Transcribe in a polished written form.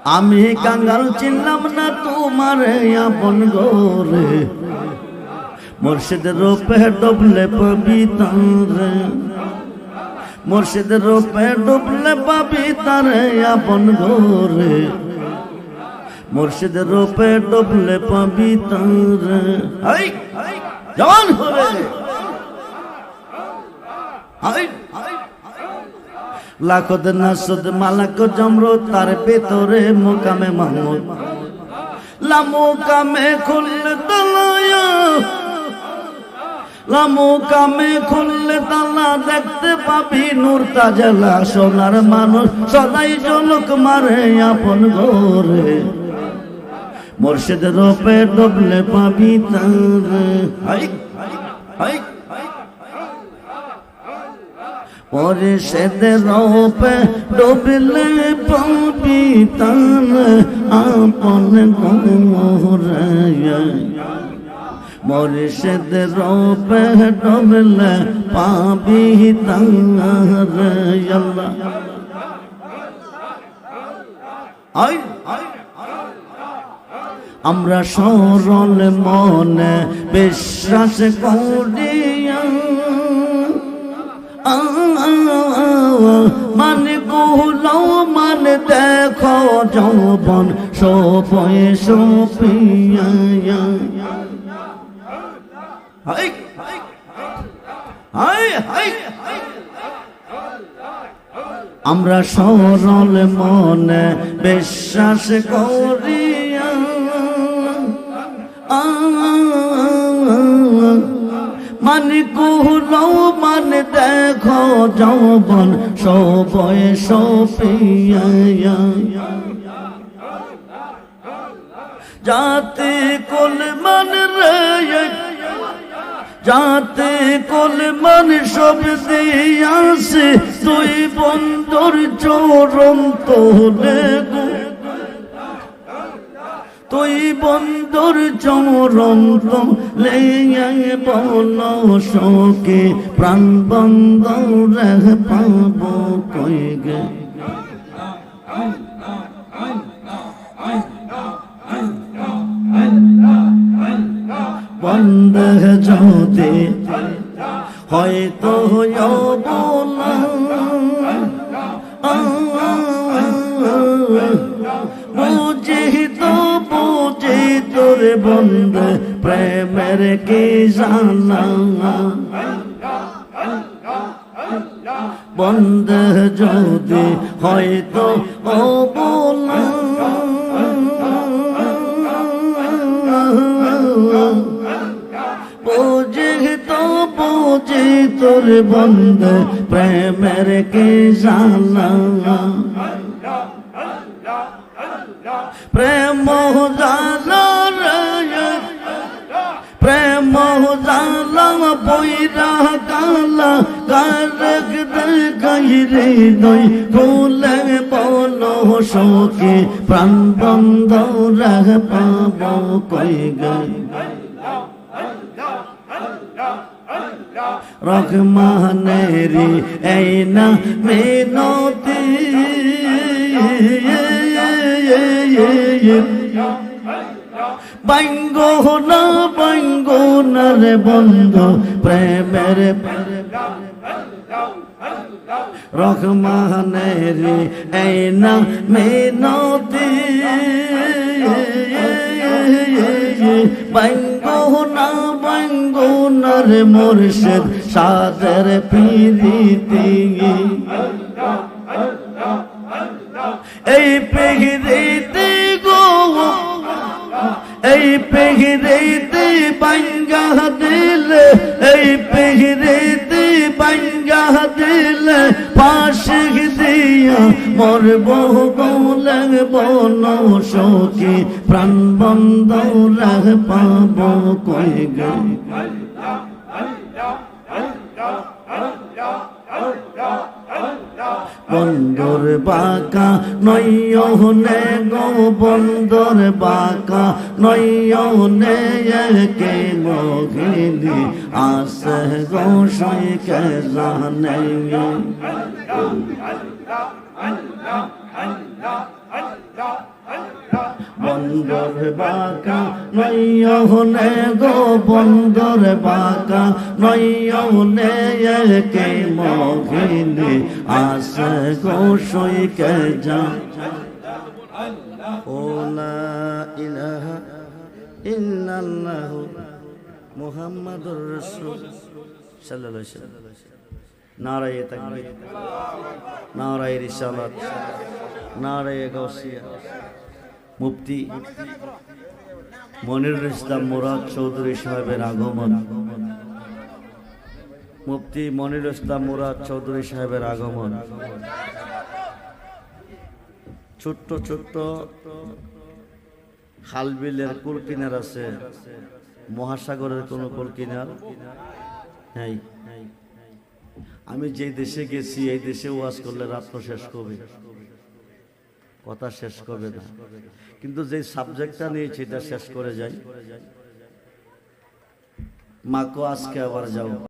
আমি কাঙ্গাল চিনলাম না তোমার আপন গোরে মুর্শিদের রূপে ডুবলে পাবি তারে মুর্শিদের রূপে ডুবলে পাবি তারে আপন গোরে মুর্শিদের রূপে ডুবলে পাবি তারে হাই জওয়ান হবে হাই লাখদ নাসুদ মালাক জমরো তার ভিতরে মুকামে মাহমুদ লামুকামে খুললে তালায়া লামুকামে খুললে তালা দেখতে পাবি নূর তাজলা সোনার মানুষ সদাই জলক মারে আপন ঘরে মুর্শিদের রূপে ডুবলে পাবি তারে হাই হাই মুর্শিদের রূপে ডুবলে পাবি তারে আপন ঘরে মুর্শিদের রূপে ডুবলে পাবি তারে আল্লাহ আই আমরা সরল মনে বিশ্বাস করিয়া মানে গুলো মানে দেখো যৌবন সবয় সপিয়া হাই হাই হাই আমরা সরল মনে বিশ্বাস করিয়া মানে কুলো মানে দেখো যৌবন সবয় সপিয়া যাতে কুল মান রে যাতে কুল মান সব দিয়াছে তুই বন্ধুর চরণ তোলে তুই বন্ধুর চরণ তোলে বল শোকে প্রাণ বন্ধ রেহ পাব কই গে বন্ধ যদি হয়তো বলা বুঝি তো বুঝি তোর বন্ধ প্রেমের কি জানা বন্ধ যদি হয়তো বলা বুঝি তো বুঝি তোর বন্ধ প্রেমের কি জানা প্রেম জালা রে প্রেম জালা বইরা কালা কারক গাইরে দই কোলে বলো শোকে প্রাণ বন্ধ রাহ পাব কই গাই রহমানেরি এই না মিনতি বাইঙ্গো না রে বন্ধু প্রেমের রহমানেরি এই না মিনতি বাইঙ্গো না রে মুর্শিদ সাদের পিরিতি এই পেগিরিতে গো এই পেগিরিতে বাঙ্গা দিলে এই পেগিরিতে বাঙ্গা দিলে পাশে দিয়া মরব গোলে বন শোকে প্রাণ বন্ধ রাহ পাব কই গে বন্দর বাঁকা নয়নে গো বন্দর বাঁকা নয়নে কে মহিলি আসে গো সইকে জানে বন্দর বাঁকা নয়নে গো বন্দর বাঁকা নয়নে একে মহিনে আসে গো সইকে যা ও লা ইলাহা ইল্লাল্লাহু মুহাম্মাদুর রাসূল সাল্লাল্লাহু আলাইহি ওয়াসাল্লাম নারায়ে তাকবীর নারায়ে রিসালাত নারায়ে গাউসিয়া মুফতি মনিরুল ইসলাম মুরাদ চৌধুরী সাহেবের আগমন মুফতি মনিরুল ইসলাম মুরাদ চৌধুরী সাহেবের আগমন ছোট্ট ছোট্ট খালবিলের কুল কিনার আছে মহাসাগরের কোন কুল কিনার নাই আমি যে দেশে গেছি এই দেশে ওয়াজ করলে রাত্র শেষ করবে কথা শেষ করবে না কিন্তু যে সাবজেক্টটা নিয়েছি এটা শেষ করে যাই মাকে আজকে আবার যাও